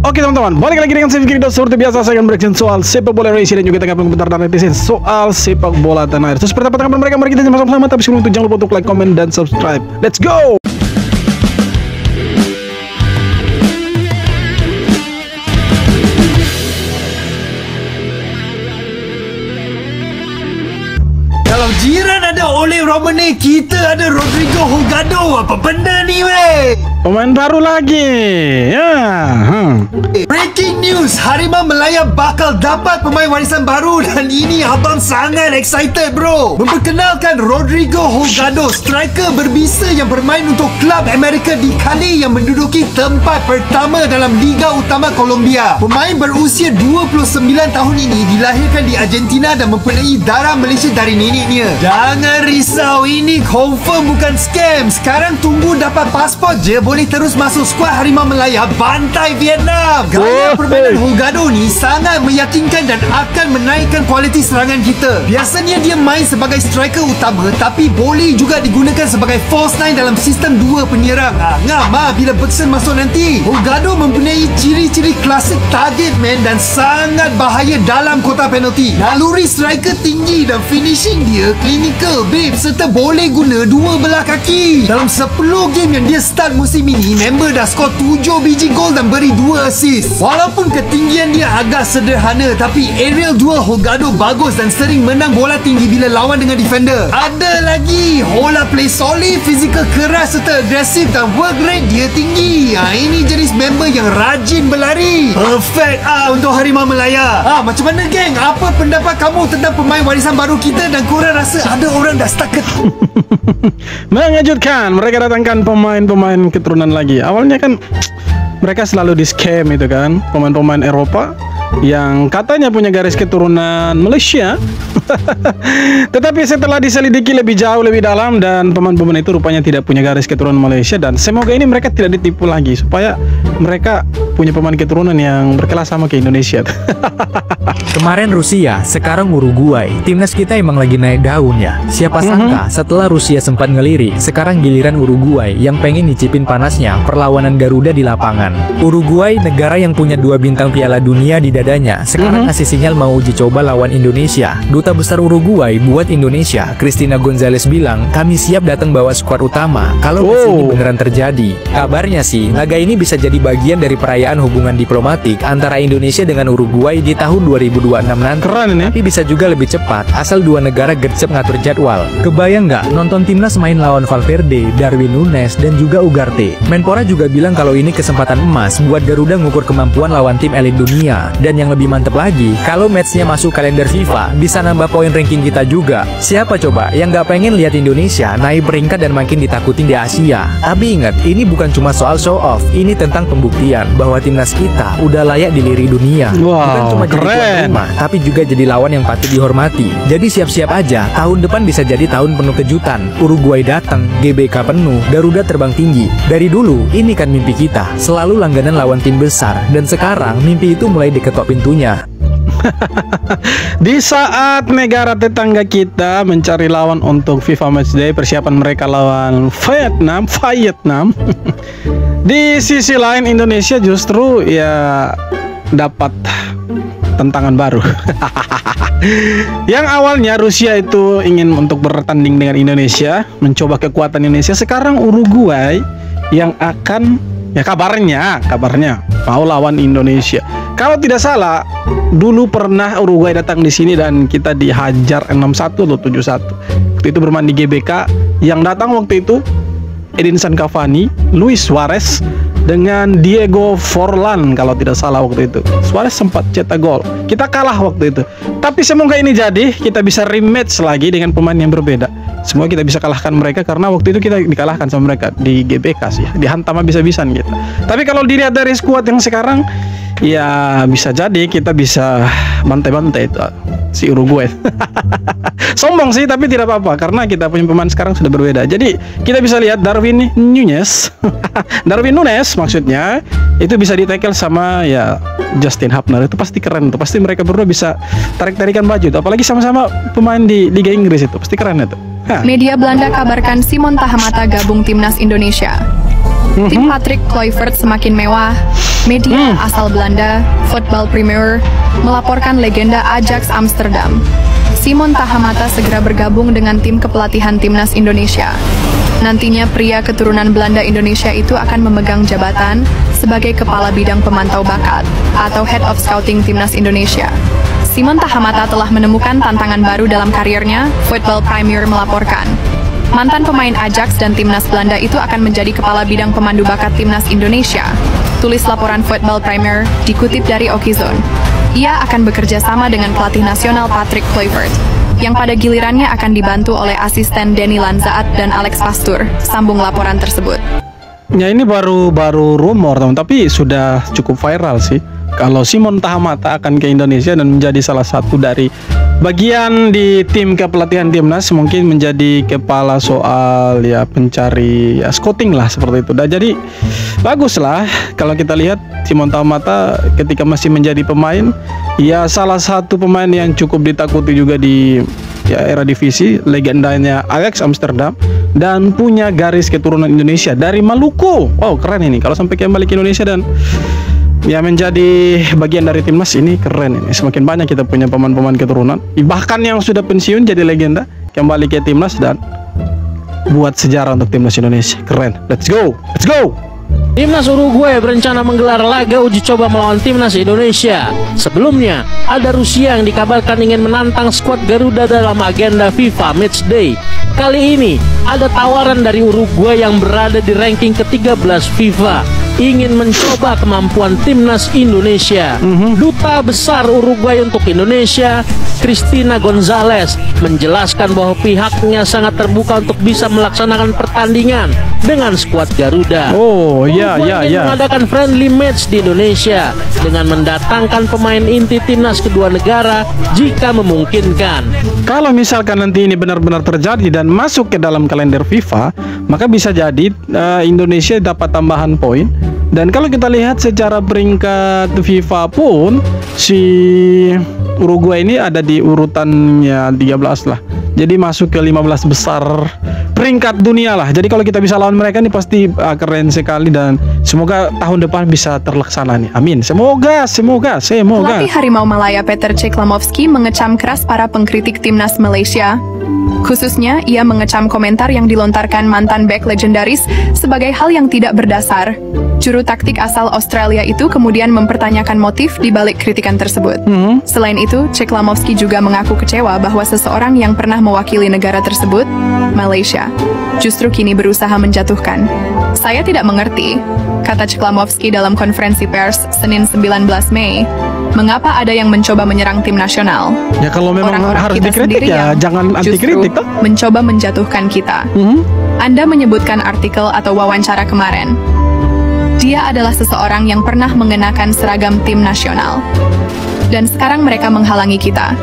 Oke teman-teman, balik lagi dengan saya Fikri. Seperti biasa saya akan bereaction soal sepak bola Indonesia dan juga tanggapan komentar dan netizen soal sepak bola tanah air. Terus seperti apa tanggapan mereka? Mari kita sama-sama. Tapi sebelum itu jangan lupa untuk like, comment, dan subscribe. Let's go! Kalau jiran ada Ole Romane, kita ada Rodrigo Holgado. Apa benda ni weh? Pemain baru lagi. Breaking news, Harimau Melaya bakal dapat pemain warisan baru. Dan ini abang sangat excited bro. Memperkenalkan Rodrigo Holgado, striker berbisa yang bermain untuk klub Amerika di Cali yang menduduki tempat pertama dalam Liga Utama Colombia. Pemain berusia 29 tahun ini dilahirkan di Argentina dan mempunyai darah Malaysia dari neneknya. Jangan risau, ini confirm bukan scam. Sekarang tunggu dapat pasport je, boleh terus masuk skuad Harimau Melaya bantai Vietnam. Gaya permainan Holgado ni sangat meyakinkan dan akan menaikkan kualiti serangan kita. Biasanya dia main sebagai striker utama, tapi boleh juga digunakan sebagai false nine dalam sistem dua penyerang. Ngam bila Bergson masuk nanti. Holgado mempunyai ciri-ciri klasik target man dan sangat bahaya dalam kotak penalti. Naluri striker tinggi dan finishing dia clinical babe, serta boleh guna dua belah kaki. Dalam 10 game yang dia start musim ini, member dah skor 7 biji gol dan beri 2 assist. Walaupun ketinggian dia agak sederhana, tapi aerial duel Holgado bagus dan sering menang bola tinggi bila lawan dengan defender. Ada lagi, Hola play solid, fizikal keras serta agresif dan work rate dia tinggi. Ini jenis member yang rajin berlari. Perfect untuk Harimau Melaya. Macam mana geng? Apa pendapat kamu tentang pemain warisan baru kita dan korang rasa ada orang dah start Mengejutkan, mereka datangkan pemain-pemain keturunan lagi. Awalnya kan mereka selalu di scam itu kan, pemain-pemain Eropa yang katanya punya garis keturunan Malaysia. Tetapi setelah diselidiki lebih jauh, lebih dalam, dan pemain-pemain itu rupanya tidak punya garis keturunan Malaysia. Dan semoga ini mereka tidak ditipu lagi, supaya mereka punya pemain keturunan yang berkelas sama ke Indonesia. Kemarin Rusia, sekarang Uruguay. Timnas kita emang lagi naik daun ya. Siapa sangka setelah Rusia sempat ngelirik, sekarang giliran Uruguay yang pengen nyicipin panasnya perlawanan Garuda di lapangan. Uruguay, negara yang punya 2 bintang Piala Dunia di dadanya, sekarang ngasih sinyal mau uji coba lawan Indonesia. Duta besar Uruguay buat Indonesia, Cristina Gonzalez, bilang kami siap datang bawa skuad utama kalau kesini beneran terjadi. Kabarnya sih, laga ini bisa jadi bagian dari perayaan hubungan diplomatik antara Indonesia dengan Uruguay di tahun 2026 nanti. Keren ini. Tapi bisa juga lebih cepat asal dua negara gercep ngatur jadwal. Kebayang nggak nonton timnas main lawan Valverde, Darwin Nunes, dan juga Ugarte. Menpora juga bilang kalau ini kesempatan emas buat Garuda ngukur kemampuan lawan tim elit dunia. Dan yang lebih mantep lagi, kalau matchnya masuk kalender FIFA, bisa nambah poin ranking kita juga. Siapa coba yang nggak pengen lihat Indonesia naik peringkat dan makin ditakutin di Asia? Tapi ingat, ini bukan cuma soal show off, ini tentang pembuktian bahwa timnas kita udah layak dilirik dunia. Bukan cuma jadi tuan rumah, tapi juga jadi lawan yang patut dihormati. Jadi siap-siap aja, tahun depan bisa jadi tahun penuh kejutan. Uruguay datang, GBK penuh, Garuda terbang tinggi. Dari dulu, ini kan mimpi kita, selalu langganan lawan tim besar. Dan sekarang, mimpi itu mulai diketok pintunya. Di saat negara tetangga kita mencari lawan untuk FIFA Matchday, persiapan mereka lawan Vietnam. Di sisi lain, Indonesia justru ya dapat tantangan baru. Yang awalnya Rusia itu ingin untuk bertanding dengan Indonesia, mencoba kekuatan Indonesia. Sekarang Uruguay yang akan, ya kabarnya mau lawan Indonesia. Kalau tidak salah, dulu pernah Uruguay datang di sini dan kita dihajar 6-1 atau 7-1. Waktu itu bermain di GBK. Yang datang waktu itu Edinson Cavani, Luis Suarez, dengan Diego Forlan kalau tidak salah waktu itu. Suarez sempat cetak gol. Kita kalah waktu itu. Tapi semoga ini jadi, kita bisa rematch lagi dengan pemain yang berbeda. Semoga kita bisa kalahkan mereka, karena waktu itu kita dikalahkan sama mereka di GBK sih. Dihantam habis-habisan gitu. Tapi kalau dilihat dari skuad yang sekarang, ya bisa jadi kita bisa bantai-bantai itu si Uruguay. Sombong sih, tapi tidak apa-apa karena kita punya pemain sekarang sudah berbeda. Jadi kita bisa lihat Darwin Nunes Darwin Nunes maksudnya, itu bisa di-tackle sama ya Justin Hapner. Itu pasti keren, itu pasti mereka berdua bisa tarik-tarikan baju itu. Apalagi sama-sama pemain di Liga Inggris, itu pasti keren itu. Media Belanda kabarkan Simon Tahamata gabung timnas Indonesia. Tim Patrick Kluivert semakin mewah. Media asal Belanda, Voetbal Premier, melaporkan legenda Ajax Amsterdam, Simon Tahamata segera bergabung dengan tim kepelatihan timnas Indonesia. Nantinya pria keturunan Belanda Indonesia itu akan memegang jabatan sebagai Kepala Bidang Pemantau Bakat atau Head of Scouting Timnas Indonesia. Simon Tahamata telah menemukan tantangan baru dalam karirnya, Voetbal Premier melaporkan. Mantan pemain Ajax dan timnas Belanda itu akan menjadi Kepala Bidang Pemandu Bakat Timnas Indonesia. Tulis laporan Voetbal Premier, dikutip dari Okizone. Ia akan bekerja sama dengan pelatih nasional Patrick Kluivert, yang pada gilirannya akan dibantu oleh asisten Denny Lanzaat dan Alex Pastur, sambung laporan tersebut. Ya ini baru rumor teman, tapi sudah cukup viral sih. Kalau Simon Tahamata akan ke Indonesia dan menjadi salah satu dari bagian di tim kepelatihan timnas, mungkin menjadi kepala soal ya pencari ya, scouting lah seperti itu. Dan jadi bagus lah kalau kita lihat Simon Tahamata ketika masih menjadi pemain, ya salah satu pemain yang cukup ditakuti juga di ya era divisi, legendanya Ajax Amsterdam, dan punya garis keturunan Indonesia dari Maluku. Wow, keren ini kalau sampai kembali ke Indonesia dan ya menjadi bagian dari timnas, ini keren ini. Semakin banyak kita punya pemain-pemain keturunan, bahkan yang sudah pensiun jadi legenda kembali ke timnas dan buat sejarah untuk timnas Indonesia. Keren. Let's go. Let's go. Timnas Uruguay berencana menggelar laga uji coba melawan timnas Indonesia. Sebelumnya, ada Rusia yang dikabarkan ingin menantang skuad Garuda dalam agenda FIFA Matchday. Kali ini, ada tawaran dari Uruguay yang berada di ranking ke-13 FIFA, ingin mencoba kemampuan timnas Indonesia. Duta Besar Uruguay untuk Indonesia, Cristina Gonzalez, menjelaskan bahwa pihaknya sangat terbuka untuk bisa melaksanakan pertandingan dengan skuad Garuda. Oh ya ingin mengadakan friendly match di Indonesia dengan mendatangkan pemain inti timnas kedua negara jika memungkinkan. Kalau misalkan nanti ini benar-benar terjadi dan masuk ke dalam kalender FIFA, maka bisa jadi Indonesia dapat tambahan poin. Dan kalau kita lihat secara peringkat FIFA pun, si Uruguay ini ada di urutannya 13 lah. Jadi masuk ke 15 besar peringkat dunia lah. Jadi kalau kita bisa lawan mereka ini pasti keren sekali dan semoga tahun depan bisa terlaksana nih. Amin. Semoga. Pelatih Harimau Malaya Peter Ceklamovski mengecam keras para pengkritik timnas Malaysia. Khususnya, ia mengecam komentar yang dilontarkan mantan bek legendaris sebagai hal yang tidak berdasar. Juru taktik asal Australia itu kemudian mempertanyakan motif di balik kritikan tersebut. Selain itu, Ceklamovski juga mengaku kecewa bahwa seseorang yang pernah mewakili negara tersebut, Malaysia, justru kini berusaha menjatuhkan. Saya tidak mengerti, kata Ceklamovski dalam konferensi pers Senin 19 Mei, mengapa ada yang mencoba menyerang tim nasional. Ya kalau memang Orang-orang harus kita dikritik sendiri ya yang jangan anti kritik toh. mencoba menjatuhkan kita. Anda menyebutkan artikel atau wawancara kemarin. Dia adalah seseorang yang pernah mengenakan seragam tim nasional. Dan sekarang mereka menghalangi kita.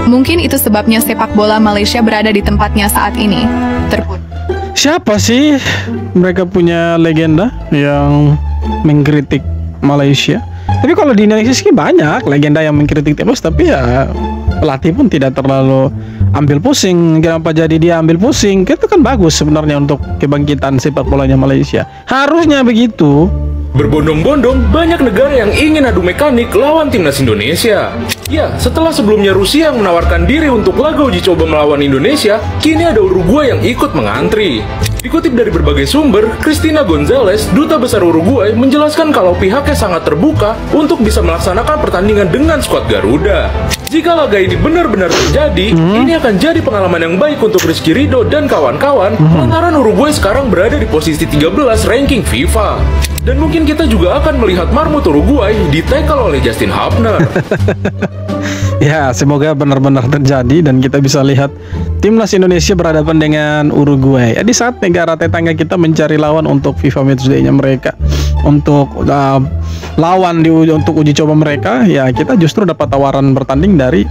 Mungkin itu sebabnya sepak bola Malaysia berada di tempatnya saat ini. Siapa sih mereka punya legenda yang mengkritik Malaysia? Tapi kalau di Indonesia sih banyak legenda yang mengkritik timnas, tapi ya pelatih pun tidak terlalu ambil pusing. Kenapa jadi dia ambil pusing? Itu kan bagus sebenarnya untuk kebangkitan sepak bolanya Malaysia. Harusnya begitu. Berbondong-bondong, banyak negara yang ingin adu mekanik lawan timnas Indonesia. Ya, setelah sebelumnya Rusia yang menawarkan diri untuk laga uji coba melawan Indonesia, kini ada Uruguay yang ikut mengantri. Dikutip dari berbagai sumber, Cristina Gonzalez, Duta Besar Uruguay, menjelaskan kalau pihaknya sangat terbuka untuk bisa melaksanakan pertandingan dengan skuad Garuda. Jika laga ini benar-benar terjadi, ini akan jadi pengalaman yang baik untuk Rizky Ridho dan kawan-kawan, lantaran Uruguay sekarang berada di posisi 13 ranking FIFA. Dan mungkin kita juga akan melihat marmut Uruguay di-tackle oleh Justin Hubner. Ya, semoga benar-benar terjadi dan kita bisa lihat timnas Indonesia berhadapan dengan Uruguay. Di saat negara tetangga kita mencari lawan untuk FIFA Matchday-nya mereka, untuk lawan untuk uji coba mereka, ya kita justru dapat tawaran bertanding dari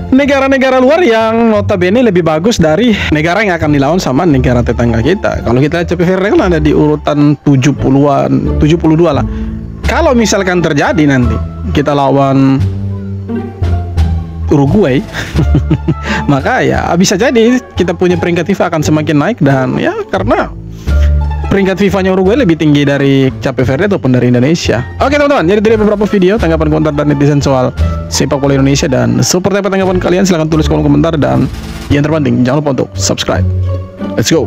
negara-negara luar yang notabene lebih bagus dari negara yang akan dilawan sama negara tetangga kita. Kalau kita lihat CPVR kan ada di urutan 70-an, 72 lah. Kalau misalkan terjadi nanti kita lawan Uruguay maka ya bisa jadi kita punya peringkat FIFA akan semakin naik dan ya karena peringkat FIFA-nya Uruguay lebih tinggi dari Cape Verde ataupun dari Indonesia. Oke teman-teman, jadi dari beberapa video tanggapan komentar dan netizen soal sepak bola Indonesia, dan seperti apa tanggapan kalian silahkan tulis kolom komentar, dan yang terpenting jangan lupa untuk subscribe. Let's go.